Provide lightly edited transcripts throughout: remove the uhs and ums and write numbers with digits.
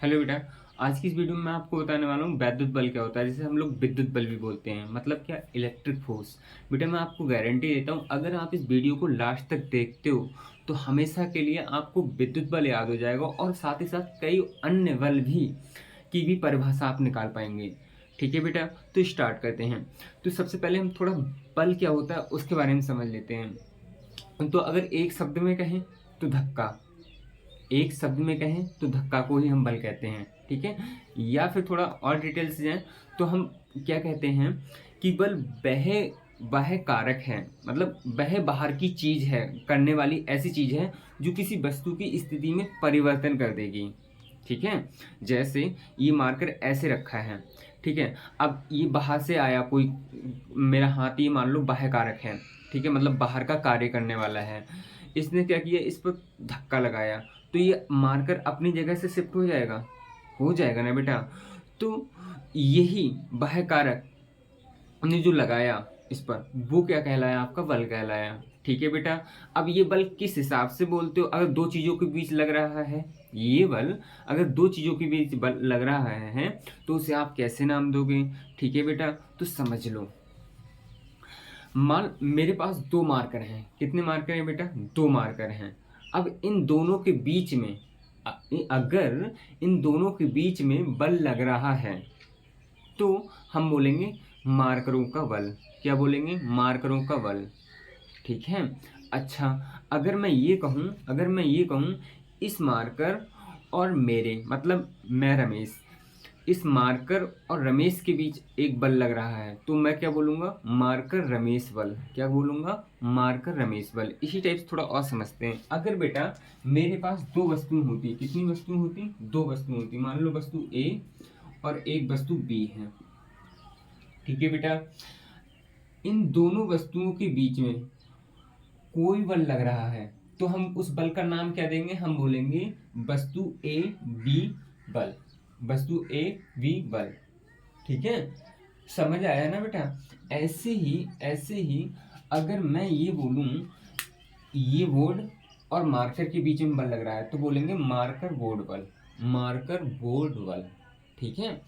Hello बेटा। आज की इस वीडियो में मैं आपको बताने वाला हूँ वैद्युत बल क्या होता है, जिसे हम लोग विद्युत बल भी बोलते हैं। मतलब क्या, इलेक्ट्रिक फोर्स। बेटा मैं आपको गारंटी देता हूँ, अगर आप इस वीडियो को लास्ट तक देखते हो तो हमेशा के लिए आपको विद्युत बल याद हो जाएगा और साथ ही साथ कई अन्य बल भी की भी परिभाषा आप निकाल पाएंगे। ठीक है बेटा, तो स्टार्ट करते हैं। तो सबसे पहले हम थोड़ा बल क्या होता है उसके बारे में समझ लेते हैं। तो अगर एक शब्द में कहें तो धक्का, एक शब्द में कहें तो धक्का को ही हम बल कहते हैं। ठीक है, या फिर थोड़ा और डिटेल से जाएं तो हम क्या कहते हैं कि बल वह वह कारक है, मतलब वह बाहर की चीज है, करने वाली ऐसी चीज है जो किसी वस्तु की स्थिति में परिवर्तन कर देगी। ठीक है, जैसे ये मार्कर ऐसे रखा है। ठीक है, अब ये बाहर से आया कोई, मेरा हाथ ये मान लो बाह्य कारक है। ठीक है, मतलब बाहर का कार्य करने वाला है। इसने क्या किया, इस पर धक्का लगाया तो ये मार्कर अपनी जगह से शिफ्ट हो जाएगा ना बेटा। तो यही बाह्य कारक ने जो लगाया इस पर, वो क्या कहलाया, आपका बल कहलाया। ठीक है बेटा, अब ये बल किस हिसाब से बोलते हो, अगर दो चीजों के बीच लग रहा है ये बल, अगर दो चीजों के बीच बल लग रहा है तो उसे आप कैसे नाम दोगे। ठीक है बेटा, तो समझ लो। मान मेरे पास दो मार्कर हैं। कितने मार्कर हैं बेटा, दो मार्कर हैं। अब इन दोनों के बीच में अगर इन दोनों के बीच में बल लग रहा है तो हम बोलेंगे मार्करों का बल। क्या बोलेंगे, मार्करों का बल। ठीक है। अच्छा, अगर मैं ये कहूँ इस मार्कर और मेरे, मतलब मैं रमेश, इस मार्कर और रमेश के बीच एक बल लग रहा है तो मैं क्या बोलूँगा, मार्कर रमेश बल। क्या बोलूँगा, मार्कर रमेश बल। इसी टाइप से थोड़ा और समझते हैं। अगर बेटा मेरे पास दो वस्तुएं होती, कितनी वस्तुएं होती, दो वस्तुएं होती। मान लो वस्तु ए और एक वस्तु बी है। ठीक है बेटा, इन दोनों वस्तुओं के बीच में कोई बल लग रहा है तो हम उस बल का नाम क्या देंगे, हम बोलेंगे वस्तु ए बी बल। वस्तु ए बी बल। ठीक है, समझ आया ना बेटा। ऐसे ही अगर मैं ये बोलूं ये बोर्ड और मार्कर के बीच में बल लग रहा है तो बोलेंगे मार्कर बोर्ड बल। मार्कर बोर्ड बल। ठीक है,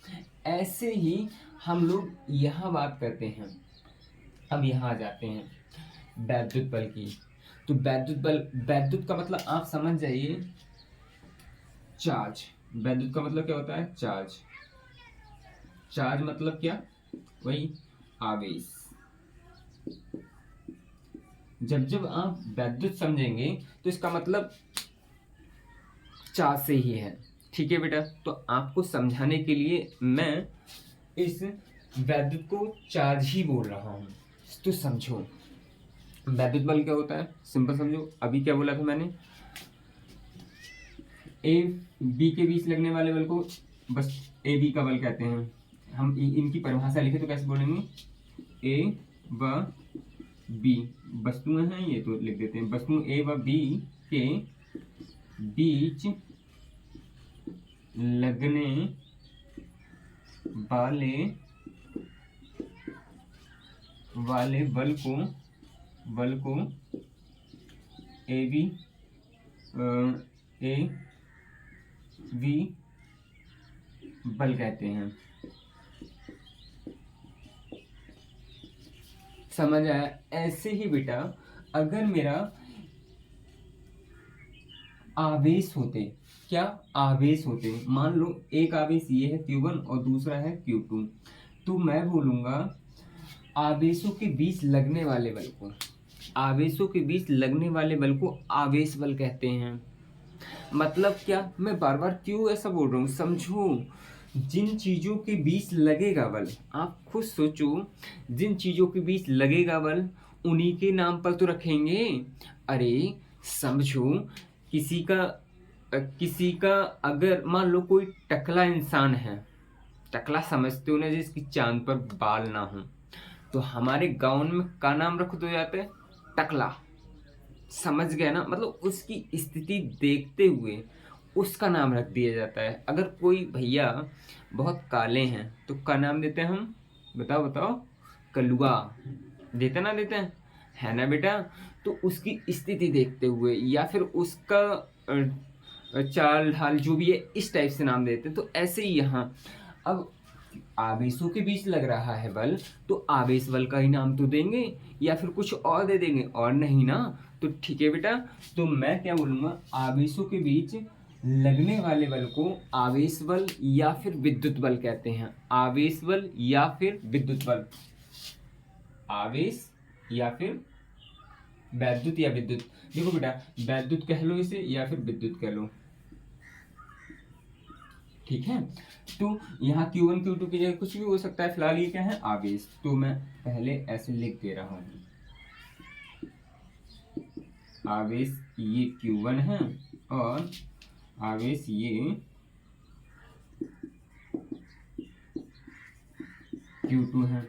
ऐसे ही हम लोग यहाँ बात करते हैं। अब यहाँ आ जाते हैं वैद्युत बल की। तो वैद्युत बल, वैद्युत का मतलब आप समझ जाइए, चार्ज। वैद्युत का मतलब क्या होता है, चार्ज। चार्ज मतलब क्या, वही आवेश। जब जब आप वैद्युत समझेंगे तो इसका मतलब चार्ज से ही है। ठीक है बेटा, तो आपको समझाने के लिए मैं इस वैद्युत को चार्ज ही बोल रहा हूं। तो समझो वैद्युत बल क्या होता है, सिंपल समझो। अभी क्या बोला था मैंने, ए बी के बीच लगने वाले बल को बस ए बी का बल कहते हैं। हम इनकी परिभाषा लिखे तो कैसे बोलेंगे, ए व बी वस्तुएं हैं, ये तो लिख देते हैं, वस्तु ए व बी के बीच लगने वाले वाले बल को ए बी ए वी बल कहते हैं। समझ आया। ऐसे ही बेटा अगर मेरा आवेश होते, क्या आवेश होते, मान लो एक आवेश ये है Q1 और दूसरा है Q2, तो मैं बोलूंगा आवेशों के बीच लगने वाले बल को, आवेशों के बीच लगने वाले बल को आवेश बल कहते हैं। मतलब क्या, मैं बार बार क्यों ऐसा बोल रहा हूँ, समझो। जिन चीजों के बीच लगेगा बल, आप खुद सोचो, जिन चीजों के बीच लगेगा बल उन्हीं के नाम पर तो रखेंगे। अरे समझो, किसी का किसी का अगर मान लो कोई टकला इंसान है, टकला समझते हो ना, जिसकी चांद पर बाल ना हो, तो हमारे गांव में का नाम रख दो जाते हैं, टकला। समझ गया ना, मतलब उसकी स्थिति देखते हुए उसका नाम रख दिया जाता है। अगर कोई भैया बहुत काले हैं तो का नाम देते हैं हम, बताओ बताओ, कलुआ। देते ना, देते हैं, है ना बेटा। तो उसकी स्थिति देखते हुए या फिर उसका चाल ढाल जो भी है इस टाइप से नाम देते हैं। तो ऐसे ही यहाँ अब आवेशों के बीच लग रहा है बल, तो आवेश बल का ही नाम तो देंगे या फिर कुछ और दे देंगे, और नहीं ना। तो ठीक है बेटा, तो मैं क्या बोलूँगा, आवेशों के बीच लगने वाले बल को आवेश बल या फिर विद्युत बल कहते हैं। आवेश बल या फिर विद्युत बल, आवेश या फिर वैद्युत या विद्युत। देखो बेटा, वैद्युत कह लो इसे या फिर विद्युत कह लो, ठीक है। तो यहाँ Q1 Q2 की जगह कुछ भी हो सकता है, फिलहाल ये क्या है, आवेश। तो मैं पहले ऐसे लिख दे रहा हूँ, आवेश ये Q1 है और आवेश ये Q2 है।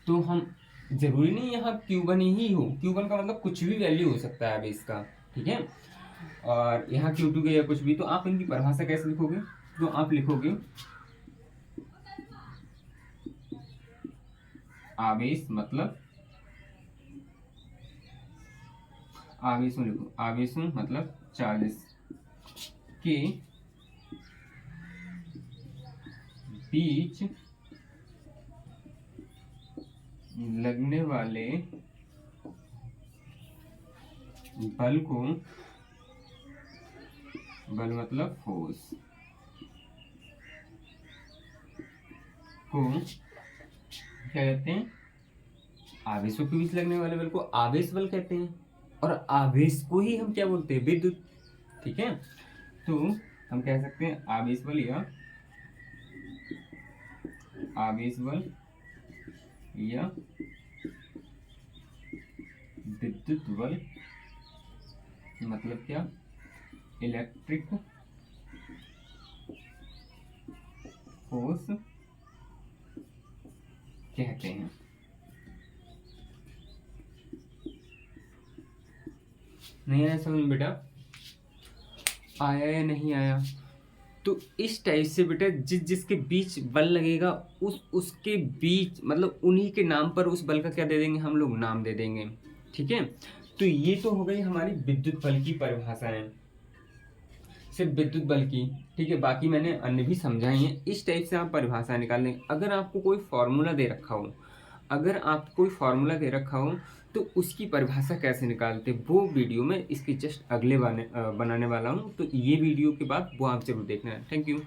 तो हम जरूरी नहीं यहाँ Q1 ही हो, Q1 का मतलब कुछ भी वैल्यू हो सकता है अभी इसका, ठीक है। और यहाँ Q2 के या कुछ भी, तो आप इनकी परिभाषा कैसे लिखोगे, तो आप लिखोगे आवेश मतलब, आवेश में लिखो, आवेश में मतलब चार्जेस के बीच लगने वाले बल को, बल मतलब फोर्स को क्या कहते हैं, आवेशों के बीच लगने वाले बल को आवेश बल कहते हैं, और आवेश को ही हम क्या बोलते हैं, विद्युत, ठीक है। तो हम कह सकते हैं आवेश बल या आवेश बल या विद्युत बल, मतलब क्या, इलेक्ट्रिक फोर्स कहते हैं। नहीं आया समझ में बेटा, आया या नहीं आया। तो इस टाइप से बेटा जिसके बीच बल लगेगा उसके बीच, मतलब उन्हीं के नाम पर उस बल का क्या दे देंगे, हम लोग नाम दे देंगे, ठीक है। तो ये तो हो गई हमारी विद्युत बल की परिभाषाएं, सिर्फ विद्युत बल की, ठीक है। बाकी मैंने अन्य भी समझाई हैं। इस टाइप से आप परिभाषा निकाल लें। अगर आपको कोई फॉर्मूला दे रखा हो, अगर आपको कोई फॉर्मूला दे रखा हो तो उसकी परिभाषा कैसे निकालते, वो वीडियो में इसकी जस्ट अगले बनाने वाला हूँ। तो ये वीडियो के बाद वो आप जरूर देखना है। Thank you.